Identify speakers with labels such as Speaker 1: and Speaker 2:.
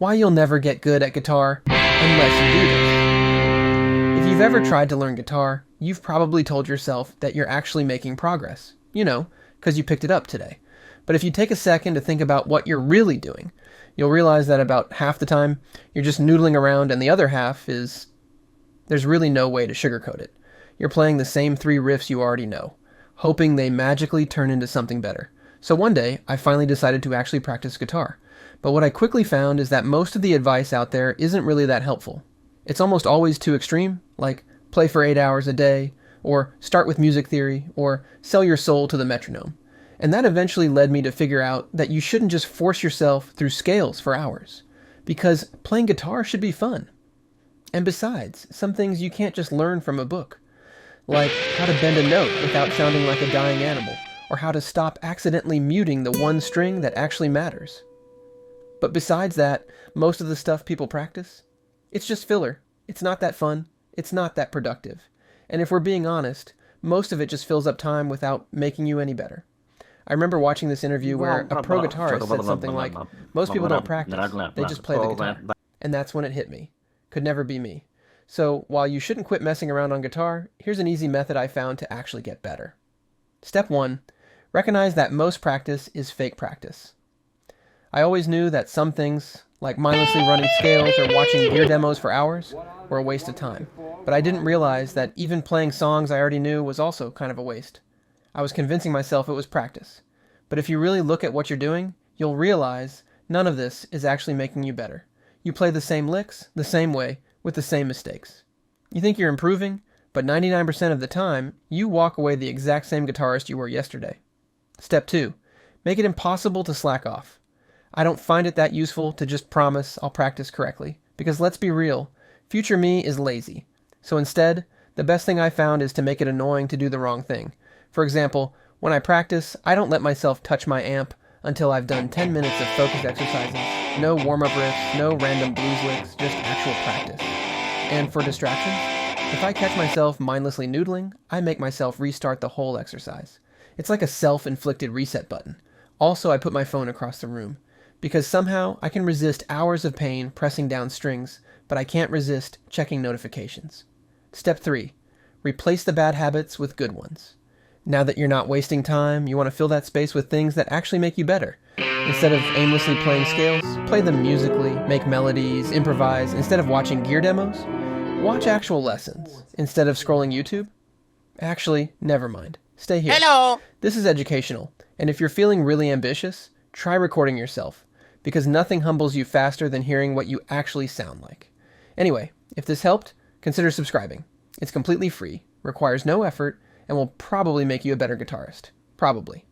Speaker 1: why you'll never get good at guitar unless you do this. If you've ever tried to learn guitar, you've probably told yourself that you're actually making progress. You know, because you picked it up today. But if you take a second to think about what you're really doing, you'll realize that about half the time, you're just noodling around, and the other half is there's really no way to sugarcoat it. You're playing the same 3 riffs you already know, hoping they magically turn into something better. So one day, I finally decided to actually practice guitar. But what I quickly found is that most of the advice out there isn't really that helpful. It's almost always too extreme, like play for 8 hours a day, or start with music theory, or sell your soul to the metronome. And that eventually led me to figure out that you shouldn't just force yourself through scales for hours, because playing guitar should be fun. And besides, some things you can't just learn from a book, like how to bend a note without sounding like a dying animal, or how to stop accidentally muting the one string that actually matters. But besides that, most of the stuff people practice, it's just filler. It's not that fun. It's not that productive. And if we're being honest, most of it just fills up time without making you any better. I remember watching this interview where a pro guitarist said something like, most people don't practice, they just play the guitar. And that's when it hit me. Could never be me. So while you shouldn't quit messing around on guitar, here's an easy method I found to actually get better. Step 1. Recognize that most practice is fake practice. I always knew that some things, like mindlessly running scales or watching gear demos for hours, were a waste of time. But I didn't realize that even playing songs I already knew was also kind of a waste. I was convincing myself it was practice. But if you really look at what you're doing, you'll realize none of this is actually making you better. You play the same licks, the same way, with the same mistakes. You think you're improving, but 99% of the time, you walk away the exact same guitarist you were yesterday. Step 2. Make it impossible to slack off. I don't find it that useful to just promise I'll practice correctly, because let's be real, future me is lazy. So instead, the best thing I found is to make it annoying to do the wrong thing. For example, when I practice, I don't let myself touch my amp until I've done 10 minutes of focus exercises, no warm-up riffs, no random blues licks, just actual practice. And for distractions, if I catch myself mindlessly noodling, I make myself restart the whole exercise. It's like a self-inflicted reset button. Also, I put my phone across the room, because somehow I can resist hours of pain pressing down strings, but I can't resist checking notifications. Step 3. Replace the bad habits with good ones. Now that you're not wasting time, you want to fill that space with things that actually make you better. Instead of aimlessly playing scales, play them musically, make melodies, improvise. Instead of watching gear demos, watch actual lessons. Instead of scrolling YouTube, actually, never mind. Stay here.
Speaker 2: Hello!
Speaker 1: This is educational, and if you're feeling really ambitious, try recording yourself, because nothing humbles you faster than hearing what you actually sound like. Anyway, if this helped, consider subscribing. It's completely free, requires no effort, and will probably make you a better guitarist. Probably.